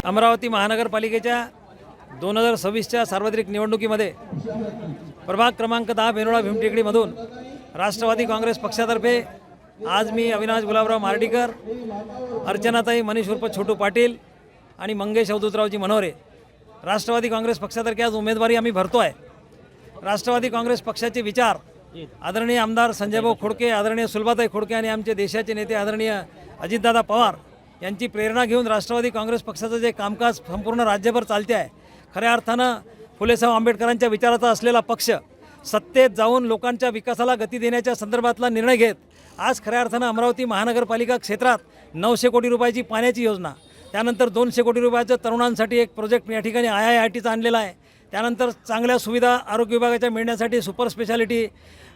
अमरावती महानगरपालिकेच्या 2026च्या सार्वत्रिक निवडणुकीमध्ये प्रभाग क्रमांक 10 बेनोळा भीमटेकडीमधून राष्ट्रवादी काँग्रेस पक्षातर्फे आज मी अविनाश गुलाबराव मार्डीकर, अर्चनाताई मनीष उर्फ छोटू पाटील आणि मंगेश अवधूतरावजी मनोरे राष्ट्रवादी काँग्रेस पक्षातर्फे आज उमेदवारी आम्ही भरतो आहे। राष्ट्रवादी काँग्रेस पक्षाचे विचार आदरणीय आमदार संजयभाऊ खोडके, आदरणीय सुलभाताई खोडके आणि आमचे देशाचे नेते आदरणीय अजितदादा पवार यांची प्रेरणा घेऊन राष्ट्रवादी काँग्रेस पक्षाचं जे कामकाज संपूर्ण राज्यभर चालते आहे, खऱ्या अर्थानं फुलेसाहेब आंबेडकरांच्या विचाराचा असलेला पक्ष सत्तेत जाऊन लोकांच्या विकासाला गती देण्याच्या संदर्भातला निर्णय घेत आज खऱ्या अर्थानं अमरावती महानगरपालिका क्षेत्रात 900 कोटी रुपयाची पाण्याची योजना, त्यानंतर 200 कोटी रुपयाचं तरुणांसाठी एक प्रोजेक्ट या ठिकाणी IITचा आणलेला आहे। त्यानंतर चांगल्या सुविधा आरोग्य विभागाच्या मिळण्यासाठी सुपर स्पेशालिटी,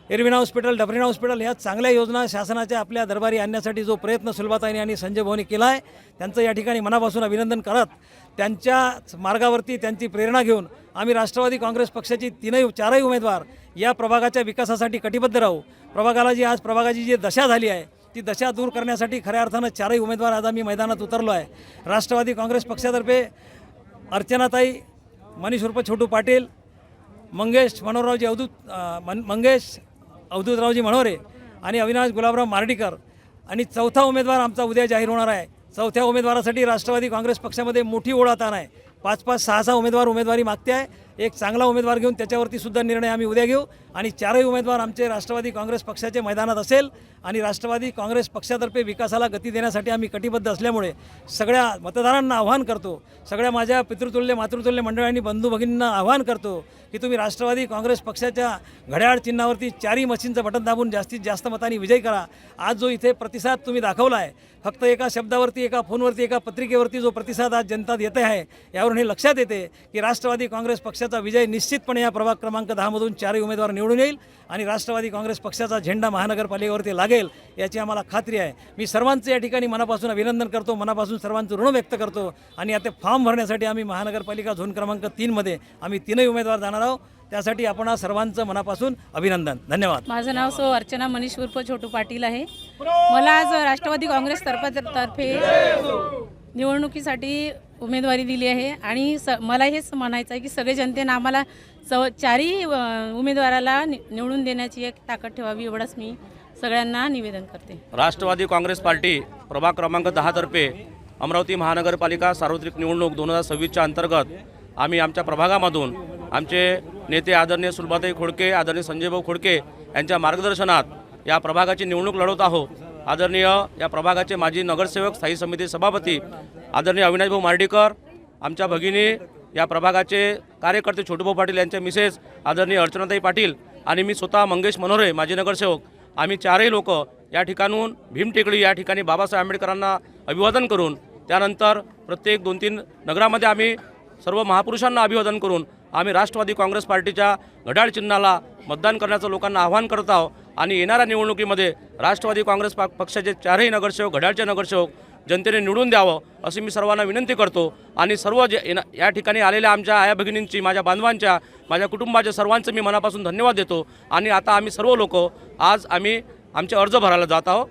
एरविना हॉस्पिटल, डफरीना हॉस्पिटल ह्या चांगल्या योजना शासनाच्या आपल्या दरबारी आणण्यासाठी जो प्रयत्न सुलभाताईंनी आणि संजय भाऊंनी केला आहे त्यांचं या ठिकाणी मनापासून अभिनंदन करत, त्यांच्या मार्गावरती त्यांची प्रेरणा घेऊन आम्ही राष्ट्रवादी काँग्रेस पक्षाची चारही उमेदवार या प्रभागाच्या विकासासाठी कटिबद्ध राहू। प्रभागाला जी आज प्रभागाची जी दशा झाली आहे ती दशा दूर करण्यासाठी खऱ्या अर्थानं चारही उमेदवार आज आम्ही मैदानात उतरलो आहे। राष्ट्रवादी काँग्रेस पक्षातर्फे अर्चनाताई मनीष उर्फ छोटू पाटील, मंगेश अवधूतरावजी मनोरे आणि अविनाश गुलाबराव मार्डीकर आणि चौथा उमेदवार आमचा उद्या जाहीर होणार आहे। चौथ्या उमेदवारासाठी राष्ट्रवादी काँग्रेस पक्षामध्ये मोठी ओढ आता आहे। 5-5, 6-6 उमेदवारी मागते आहे। एक चांगला उमेदवार घेऊन त्याच्यावरती सुद्धा निर्णय आम्ही उद्या घेऊ आणि चारही उमेदवार आमचे राष्ट्रवादी काँग्रेस पक्षाचे मैदानात असेल आणि राष्ट्रवादी काँग्रेस पक्षातर्फे विकासाला गती देण्यासाठी आम्ही कटिबद्ध असल्यामुळे सगळ्या मतदारांना आव्हान करतो, सगळ्या माझ्या पितृतुल्य मातृतुल्य मंडळांनी बंधू भगिनींना आव्हान करतो की तुम्ही राष्ट्रवादी काँग्रेस पक्षाच्या घड्याळ चिन्हावरती चारही मशीनचं बटन दाबून जास्तीत जास्त मतांनी विजयी करा। आज जो इथे प्रतिसाद तुम्ही दाखवला आहे, फक्त एका शब्दावरती, एका फोनवरती, एका पत्रिकेवरती जो प्रतिसाद आज जनता देते आहे यावरून हे लक्षात येते की राष्ट्रवादी काँग्रेस पक्षाचा विजय निश्चितपणे या प्रभाग क्रमांक 10 मधून चारही उमेदवार निवडून येईल आणि राष्ट्रवादी काँग्रेस पक्षाचा झेंडा महानगरपालिकेवरती लागेल याची आम्हाला खात्री आहे। मी सर्वांचे या ठिकाणी मनापासून अभिनंदन करतो, मनापासून सर्वांचं ऋण व्यक्त करतो आणि आता फॉर्म भरण्यासाठी आम्ही महानगरपालिका झोन क्रमांक 3 मध्ये आम्ही तीनही उमेदवार जाणार आहोत। त्यासाठी आपण सर्वांचं मनापासून अभिनंदन, धन्यवाद। माझं नाव अर्चना मनीष उर्फ छोटू पाटील आहे। मला आज राष्ट्रवादी काँग्रेस तर्फे निवडणुकीसाठी उमेदवारी दिली आहे आणि मला हेच म्हणायचं आहे की सगळे जनतेने आम्हाला चारही उमेदवाराला निवडून देण्याची एक ताकद ठेवावी, एवढंच मी सगळ्यांना निवेदन करते। राष्ट्रवादी काँग्रेस पार्टी प्रभाग क्रमांक 10 तर्फे अमरावती महानगरपालिका सार्वत्रिक निवडणूक 2026च्या अंतर्गत आम्ही आमच्या प्रभागामधून आमचे नेते आदरणीय सुलभाताई खोडके, आदरणीय संजयभाऊ खोडके यांच्या मार्गदर्शनात या प्रभागाची निवडणूक लढवत आहोत। आदरणीय या प्रभागाचे माजी नगरसेवक, स्थायी समिती सभापती आदरणीय अविनाशभाऊ मार्डीकर, आमच्या भगिनी या प्रभागाचे कार्यकर्ते छोटूभाऊ पाटील यांचे मिसेस आदरणीय अर्चनाताई पाटील आणि मी स्वतः मंगेश मनोरे माजी नगरसेवक, आम्ही चारही लोक या ठिकाणून भीमटेकडी या ठिकाणी बाबासाहेब आंबेडकरांना अभिवादन करून त्यानंतर प्रत्येक 2-3 नगरामध्ये आम्ही सर्व महापुरुषांना अभिवादन करून आम्ही राष्ट्रवादी काँग्रेस पार्टीच्या घड्याळ चिन्हाला मतदान करण्याचं लोकांना आवाहन करत आहोत आणि येणाऱ्या निवडणुकीमध्ये राष्ट्रवादी काँग्रेस पक्षाचे चारही नगरसेवक, घड्याळचे नगरसेवक जनतेने निवडून द्यावं अशी मी सर्वांना विनंती करतो आणि सर्व या ठिकाणी आलेल्या आमच्या आया भगिनींची, माझ्या बांधवांच्या, माझ्या कुटुंबाच्या सर्वांचं मी मनापासून धन्यवाद देतो आणि आता आम्ही सर्व लोक आज आम्ही आमचे अर्ज भरायला जात आहोत।